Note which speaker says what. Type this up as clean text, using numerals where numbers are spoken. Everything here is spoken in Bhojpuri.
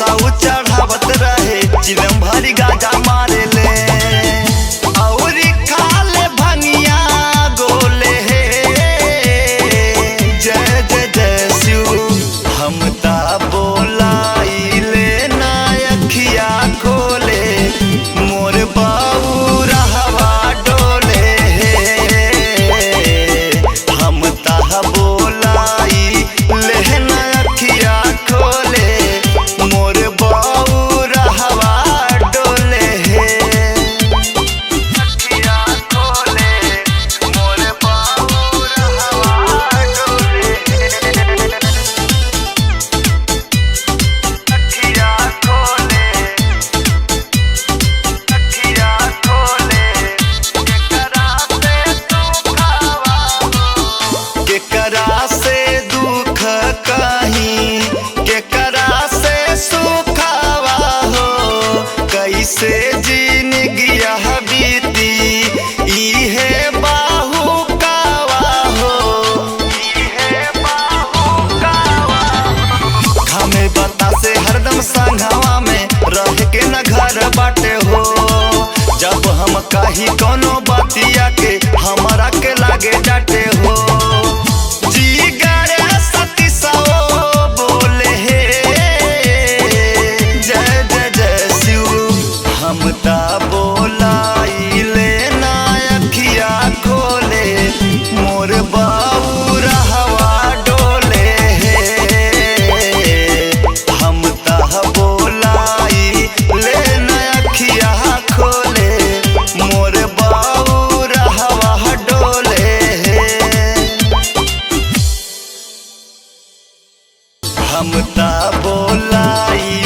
Speaker 1: नसाऊ चढ़ावत रहे चिलम भरी गाजा मारे ले और खाले भंगिया गोले हे जय जय जय शिव हम ता बोलाइले ना अखिया खोले मोर बाऊ रहवा डोले हम ता बोलाई लेना अखिया खोले मोर बाऊ रहवा डोले अखिया खोले मोर बाऊ रहवा डोले अखिया खोले अखिया खोले केकरा से दुख कहीं केकरा से सुखावा हो कैसे जिंदगिया बीती इहे बाहु कावा हो इहे बाहु कावा हमें बता से हरदम संघवा में रह के न घर बाटे हो जब हम कही कोनो बतिया के हमरा के लागे डाटे हो जी गरे सती सो बोले हे जय जय जय शिव हम ता बोलाइले ना अखिया खोले मोर बाऊ रहवा डोले हम ता बोलाई लेना अखिया खोले मोर बाऊ रहवा डोले हम ता बोलाई